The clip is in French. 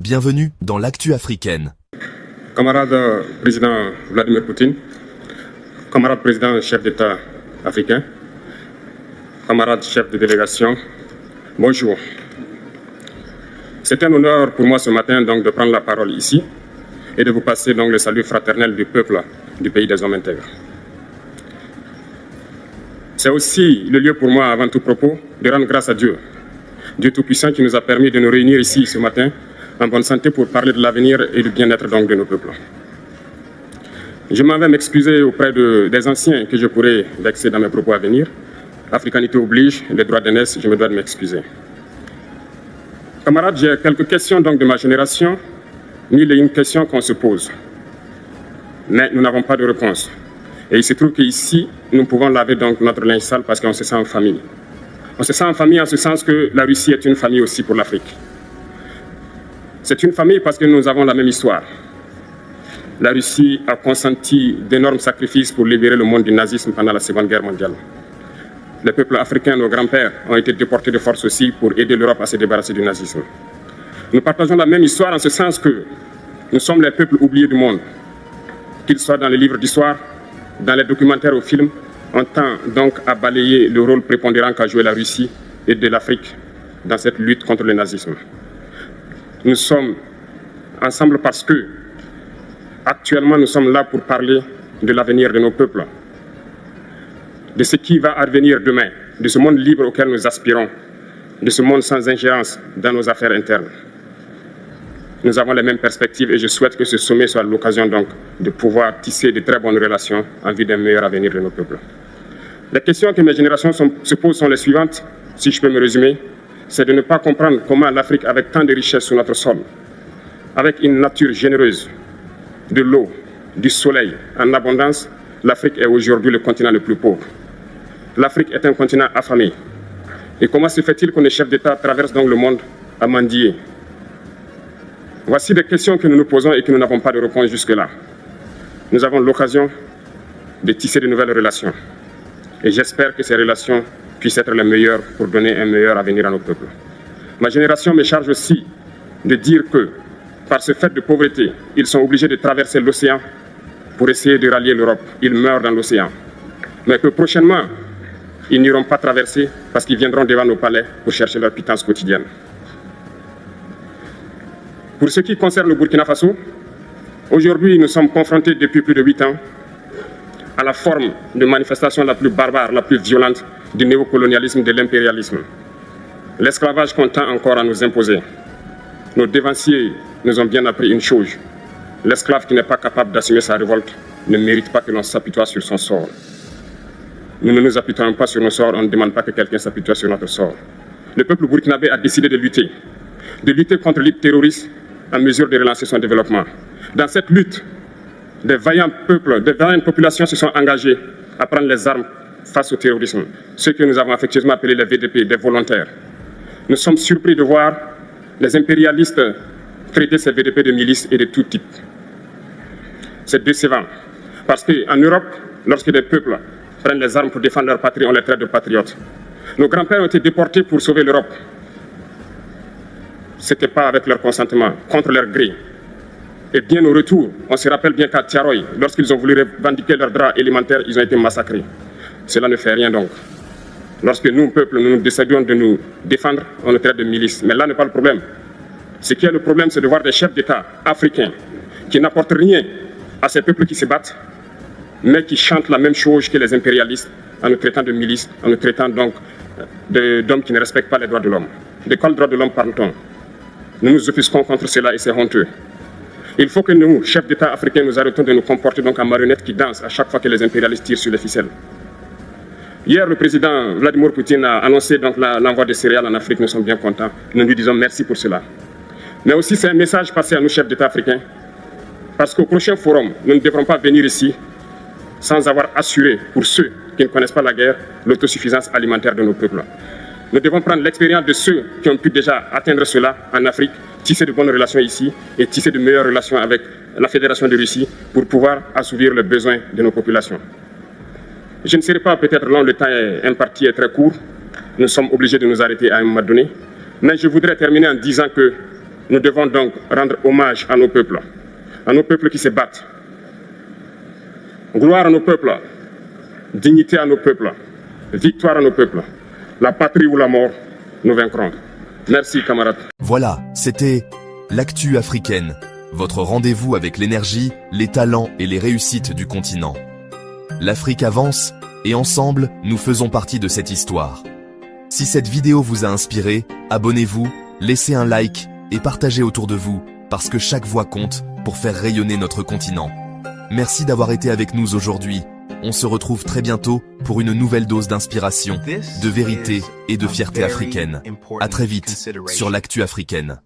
Bienvenue dans l'actu africaine. Camarade président Vladimir Poutine, camarade président chef d'État africain, camarade chef de délégation, bonjour. C'est un honneur pour moi ce matin donc de prendre la parole ici et de vous passer donc le salut fraternel du peuple du pays des hommes intègres. C'est aussi le lieu pour moi, avant tout propos, de rendre grâce à Dieu, Dieu Tout-Puissant qui nous a permis de nous réunir ici ce matin en bonne santé pour parler de l'avenir et du bien-être donc de nos peuples. Je m'en vais m'excuser auprès des anciens que je pourrais vexer dans mes propos à venir. Africanité oblige, les droits d'aînesse, je me dois de m'excuser. Camarades, j'ai quelques questions donc de ma génération, mille et une questions qu'on se pose. Mais nous n'avons pas de réponse. Et il se trouve qu'ici, nous pouvons laver donc notre linge sale parce qu'on se sent en famille. On se sent en famille en ce sens que la Russie est une famille aussi pour l'Afrique. C'est une famille parce que nous avons la même histoire. La Russie a consenti d'énormes sacrifices pour libérer le monde du nazisme pendant la Seconde Guerre mondiale. Les peuples africains, nos grands-pères, ont été déportés de force aussi pour aider l'Europe à se débarrasser du nazisme. Nous partageons la même histoire en ce sens que nous sommes les peuples oubliés du monde. Qu'ils soient dans les livres d'histoire, dans les documentaires ou films, on tend donc à balayer le rôle prépondérant qu'a joué la Russie et de l'Afrique dans cette lutte contre le nazisme. Nous sommes ensemble parce que, actuellement, nous sommes là pour parler de l'avenir de nos peuples, de ce qui va advenir demain, de ce monde libre auquel nous aspirons, de ce monde sans ingérence dans nos affaires internes. Nous avons les mêmes perspectives et je souhaite que ce sommet soit l'occasion donc de pouvoir tisser de très bonnes relations en vue d'un meilleur avenir de nos peuples. Les questions que mes générations se posent sont les suivantes, si je peux me résumer. C'est de ne pas comprendre comment l'Afrique, avec tant de richesses sur notre sol, avec une nature généreuse, de l'eau, du soleil en abondance, l'Afrique est aujourd'hui le continent le plus pauvre. L'Afrique est un continent affamé. Et comment se fait-il que les chefs d'État traversent donc le monde à mendier? Voici des questions que nous nous posons et que nous n'avons pas de réponse jusque-là. Nous avons l'occasion de tisser de nouvelles relations. Et j'espère que ces relations puissent être les meilleures pour donner un meilleur avenir à nos peuples. Ma génération me charge aussi de dire que, par ce fait de pauvreté, ils sont obligés de traverser l'océan pour essayer de rallier l'Europe. Ils meurent dans l'océan. Mais que prochainement, ils n'iront pas traverser parce qu'ils viendront devant nos palais pour chercher leur pitance quotidienne. Pour ce qui concerne le Burkina Faso, aujourd'hui, nous sommes confrontés depuis plus de 8 ans à la forme de manifestation la plus barbare, la plus violente du néocolonialisme, de l'impérialisme. L'esclavage qu'on tend encore à nous imposer. Nos dévanciers nous ont bien appris une chose. L'esclave qui n'est pas capable d'assumer sa révolte ne mérite pas que l'on s'apitoie sur son sort. Nous ne nous apitoyons pas sur nos sorts, on ne demande pas que quelqu'un s'apitoie sur notre sort. Le peuple burkinabé a décidé de lutter contre l'île terroriste en mesure de relancer son développement. Dans cette lutte, des vaillants peuples, des vaillantes populations se sont engagées à prendre les armes face au terrorisme, ceux que nous avons affectueusement appelés les VDP, des volontaires. Nous sommes surpris de voir les impérialistes traiter ces VDP de milices et de tout type. C'est décevant, parce qu'en Europe, lorsque des peuples prennent les armes pour défendre leur patrie, on les traite de patriotes. Nos grands-pères ont été déportés pour sauver l'Europe. Ce n'était pas avec leur consentement, contre leur gré. Et bien au retour, on se rappelle bien qu'à Tiaroy, lorsqu'ils ont voulu revendiquer leurs droits élémentaires, ils ont été massacrés. Cela ne fait rien donc. Lorsque nous, peuple, nous décidions de nous défendre, on nous traite de milices. Mais là n'est pas le problème. Ce qui est le problème, c'est de voir des chefs d'État africains qui n'apportent rien à ces peuples qui se battent, mais qui chantent la même chose que les impérialistes en nous traitant de milices, en nous traitant donc d'hommes qui ne respectent pas les droits de l'homme. De quels droits de l'homme parle-t-on? Nous nous offusquons contre cela et c'est honteux. Il faut que nous, chefs d'État africains, nous arrêtons de nous comporter donc en marionnettes qui dansent à chaque fois que les impérialistes tirent sur les ficelles. Hier, le président Vladimir Poutine a annoncé donc l'envoi de céréales en Afrique. Nous sommes bien contents. Nous lui disons merci pour cela. Mais aussi, c'est un message passé à nous, chefs d'État africains, parce qu'au prochain forum, nous ne devrons pas venir ici sans avoir assuré, pour ceux qui ne connaissent pas la guerre, l'autosuffisance alimentaire de nos peuples. Nous devons prendre l'expérience de ceux qui ont pu déjà atteindre cela en Afrique, tisser de bonnes relations ici et tisser de meilleures relations avec la Fédération de Russie pour pouvoir assouvir les besoins de nos populations. Je ne serai pas peut-être long, le temps imparti est très court. Nous sommes obligés de nous arrêter à un moment donné. Mais je voudrais terminer en disant que Nous devons donc rendre hommage à nos peuples qui se battent. Gloire à nos peuples, dignité à nos peuples, victoire à nos peuples. La patrie ou la mort, nous vaincrons. Merci, camarades. Voilà, c'était l'actu africaine, votre rendez-vous avec l'énergie, les talents et les réussites du continent. L'Afrique avance, et ensemble, nous faisons partie de cette histoire. Si cette vidéo vous a inspiré, abonnez-vous, laissez un like et partagez autour de vous, parce que chaque voix compte pour faire rayonner notre continent. Merci d'avoir été avec nous aujourd'hui. On se retrouve très bientôt pour une nouvelle dose d'inspiration, de vérité et de fierté africaine. À très vite sur l'actu africaine.